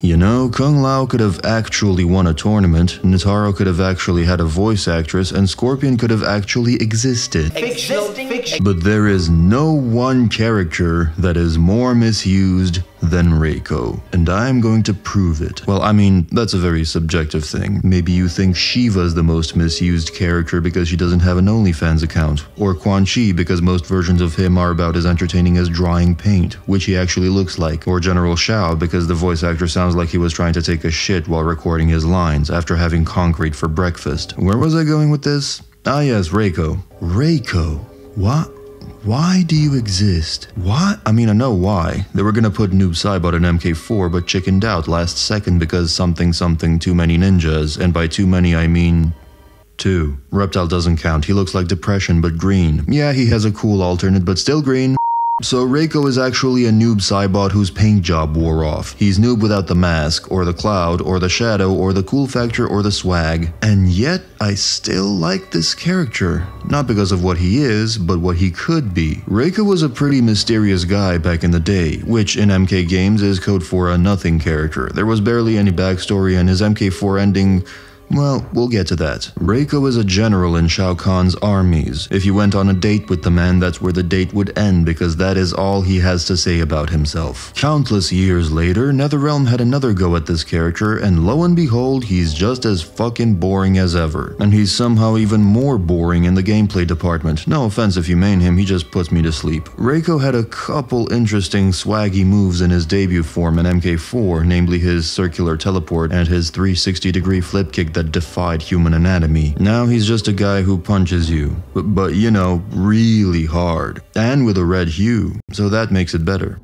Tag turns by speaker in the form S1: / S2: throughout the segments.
S1: You know, Kung Lao could have actually won a tournament, Nitaro could have actually had a voice actress, and Scorpion could have actually existed. But there is no one character that is more misused than Reiko, and I am going to prove it. Well, I mean, that's a very subjective thing. Maybe you think Shiva's the most misused character because she doesn't have an OnlyFans account, or Quan Chi because most versions of him are about as entertaining as drawing paint, which he actually looks like, or General Shao because the voice actor sounds like he was trying to take a shit while recording his lines after having concrete for breakfast. Where was I going with this? Ah yes, Reiko. Reiko? What? Why do you exist? What? I mean, I know why. They were gonna put Noob Saibot in MK4 but chickened out last second because something too many ninjas, and by too many I mean 2. Reptile doesn't count, he looks like Depression but green. Yeah, he has a cool alternate but still green. So Reiko is actually a Noob Saibot whose paint job wore off. He's noob without the mask, or the cloud, or the shadow, or the cool factor, or the swag. And yet, I still like this character. Not because of what he is, but what he could be. Reiko was a pretty mysterious guy back in the day, which in MK games is code for a nothing character. There was barely any backstory, and his MK4 ending... well, we'll get to that. Reiko is a general in Shao Kahn's armies. If you went on a date with the man, that's where the date would end because that is all he has to say about himself. Countless years later, NetherRealm had another go at this character, and lo and behold, he's just as fucking boring as ever. And he's somehow even more boring in the gameplay department. No offense if you main him, he just puts me to sleep. Reiko had a couple interesting swaggy moves in his debut form in MK4, namely his circular teleport and his 360-degree flip kick that defied human anatomy. Now he's just a guy who punches you, but you know, really hard, and with a red hue, so that makes it better.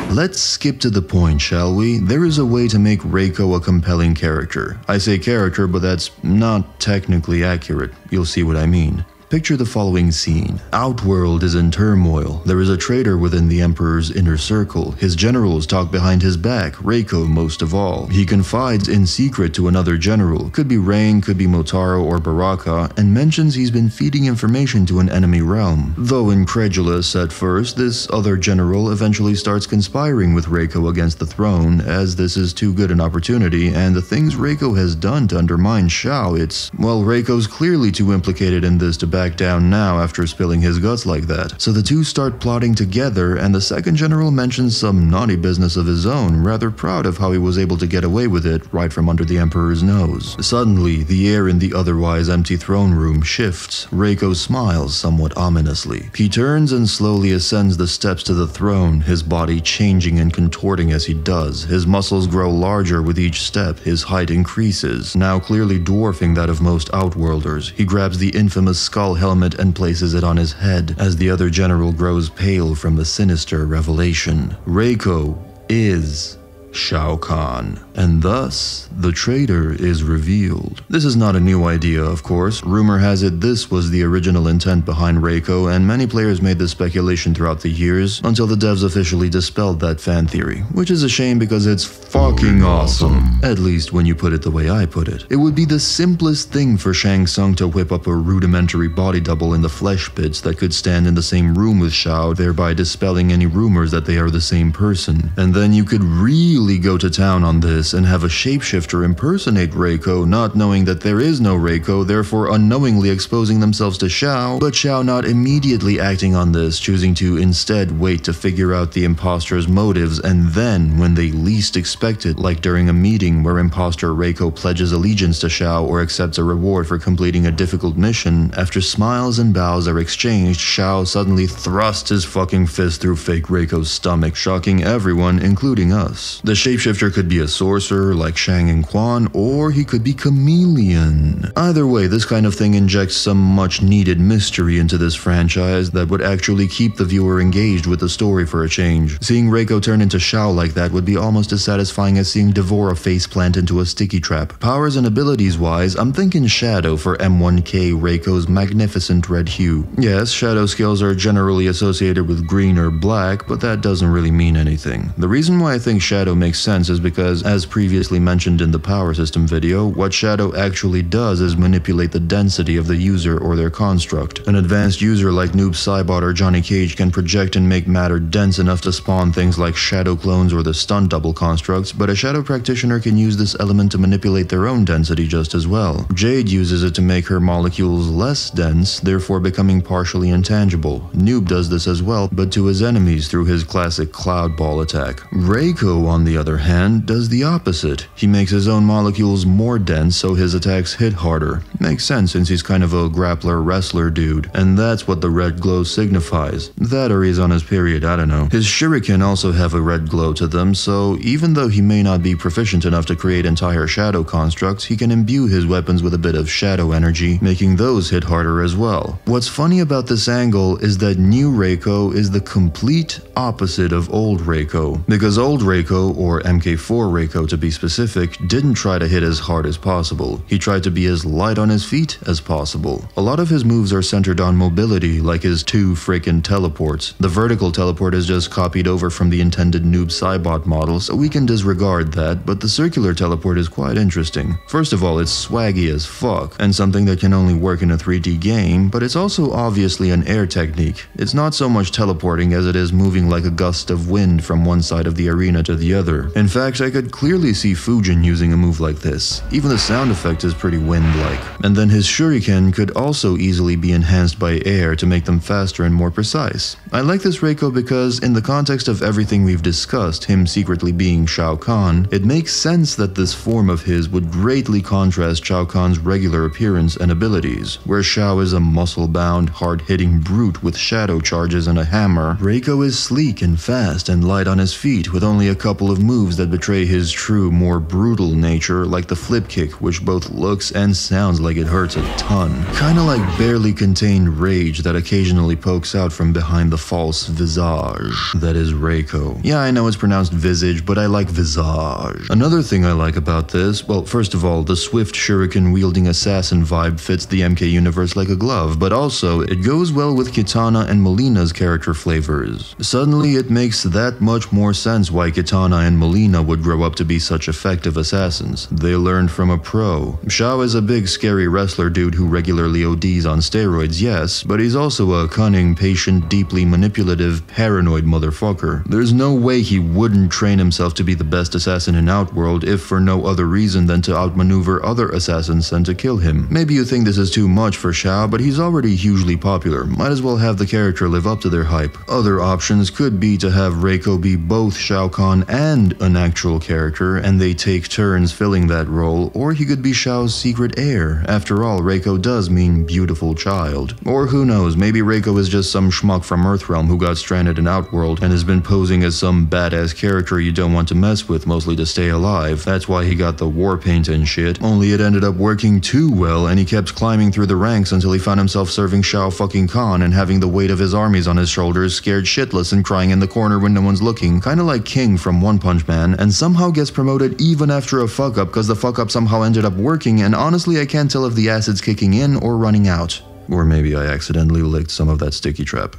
S1: Let's skip to the point, shall we? There is a way to make Reiko a compelling character. I say character, but that's not technically accurate. You'll see what I mean. Picture the following scene. Outworld is in turmoil. There is a traitor within the Emperor's inner circle. His generals talk behind his back, Reiko most of all. He confides in secret to another general, could be Rain, could be Motaro or Baraka, and mentions he's been feeding information to an enemy realm. Though incredulous at first, this other general eventually starts conspiring with Reiko against the throne, as this is too good an opportunity, and the things Reiko has done to undermine Shao, well, Reiko's clearly too implicated in this to back down now after spilling his guts like that. So the two start plotting together, and the second general mentions some naughty business of his own, rather proud of how he was able to get away with it right from under the Emperor's nose. Suddenly, the air in the otherwise empty throne room shifts. Reiko smiles somewhat ominously. He turns and slowly ascends the steps to the throne, his body changing and contorting as he does. His muscles grow larger with each step, his height increases, now clearly dwarfing that of most Outworlders. He grabs the infamous skull helmet and places it on his head, as the other general grows pale from the sinister revelation. Reiko is Shao Kahn, and thus the traitor is revealed. This is not a new idea, of course. Rumor has it this was the original intent behind Reiko, and many players made this speculation throughout the years until the devs officially dispelled that fan theory, which is a shame because it's fucking awesome. At least when you put it the way I put it. It would be the simplest thing for Shang Tsung to whip up a rudimentary body double in the flesh pits that could stand in the same room with Shao, thereby dispelling any rumors that they are the same person. And then you could really go to town on this and have a shapeshifter impersonate Reiko, not knowing that there is no Reiko, therefore unknowingly exposing themselves to Shao, but Shao not immediately acting on this, choosing to instead wait to figure out the imposter's motives, and then, when they least expect it, like during a meeting where imposter Reiko pledges allegiance to Shao or accepts a reward for completing a difficult mission, after smiles and bows are exchanged, Shao suddenly thrusts his fucking fist through fake Reiko's stomach, shocking everyone, including us. The shapeshifter could be a sorcerer like Shang and Quan, or he could be chameleon. Either way, this kind of thing injects some much needed mystery into this franchise that would actually keep the viewer engaged with the story for a change. Seeing Reiko turn into Shao like that would be almost as satisfying as seeing Devora faceplant into a sticky trap. Powers and abilities wise, I'm thinking Shadow for M1K Reiko's magnificent red hue. Yes, Shadow skills are generally associated with green or black, but that doesn't really mean anything. The reason why I think Shadow makes sense is because, as previously mentioned in the power system video, what Shadow actually does is manipulate the density of the user or their construct. An advanced user like Noob Saibot or Johnny Cage can project and make matter dense enough to spawn things like shadow clones or the stun double constructs, but a Shadow practitioner can use this element to manipulate their own density just as well. Jade uses it to make her molecules less dense, therefore becoming partially intangible. Noob does this as well, but to his enemies through his classic cloud ball attack. Reiko, on the other hand, does the opposite. He makes his own molecules more dense so his attacks hit harder. Makes sense since he's kind of a grappler wrestler dude, and that's what the red glow signifies. That or he's on his period, I don't know. His shuriken also have a red glow to them, so even though he may not be proficient enough to create entire shadow constructs, he can imbue his weapons with a bit of shadow energy, making those hit harder as well. What's funny about this angle is that new Reiko is the complete opposite of old Reiko, because old Reiko, or MK4 Reiko to be specific, didn't try to hit as hard as possible. He tried to be as light on his feet as possible. A lot of his moves are centered on mobility, like his 2 freaking teleports. The vertical teleport is just copied over from the intended Noob Saibot model, so we can disregard that, but the circular teleport is quite interesting. First of all, it's swaggy as fuck, and something that can only work in a 3D game, but it's also obviously an air technique. It's not so much teleporting as it is moving like a gust of wind from one side of the arena to the other. In fact, I could clearly see Fujin using a move like this. Even the sound effect is pretty wind-like. And then his shuriken could also easily be enhanced by air to make them faster and more precise. I like this Reiko because, in the context of everything we've discussed, him secretly being Shao Kahn, it makes sense that this form of his would greatly contrast Shao Kahn's regular appearance and abilities. Where Shao is a muscle-bound, hard-hitting brute with shadow charges and a hammer, Reiko is sleek and fast and light on his feet with only a couple of moves that betray his true, more brutal nature, like the flip kick, which both looks and sounds like it hurts a ton. Kinda like barely contained rage that occasionally pokes out from behind the false visage that is Reiko. Yeah, I know it's pronounced visage, but I like visage. Another thing I like about this, well, first of all, the swift shuriken-wielding assassin vibe fits the MK universe like a glove, but also, it goes well with Kitana and Melina's character flavors. Suddenly, it makes that much more sense why Kitana and Melina would grow up to be such effective assassins. They learned from a pro. Shao is a big scary wrestler dude who regularly ODs on steroids, yes, but he's also a cunning, patient, deeply manipulative, paranoid motherfucker. There's no way he wouldn't train himself to be the best assassin in Outworld if for no other reason than to outmaneuver other assassins sent to kill him. Maybe you think this is too much for Shao, but he's already hugely popular. Might as well have the character live up to their hype. Other options could be to have Reiko be both Shao Kahn and an actual character, and they take turns filling that role, or he could be Shao's secret heir. After all, Reiko does mean beautiful child. Or who knows, maybe Reiko is just some schmuck from Earthrealm who got stranded in Outworld and has been posing as some badass character you don't want to mess with, mostly to stay alive. That's why he got the war paint and shit. Only it ended up working too well, and he kept climbing through the ranks until he found himself serving Shao fucking Kahn and having the weight of his armies on his shoulders, scared shitless and crying in the corner when no one's looking, kinda like King from One Punch Man, and somehow gets promoted even after a fuck up because the fuck up somehow ended up working, and honestly I can't tell if the acid's kicking in or running out. Or maybe I accidentally licked some of that sticky trap.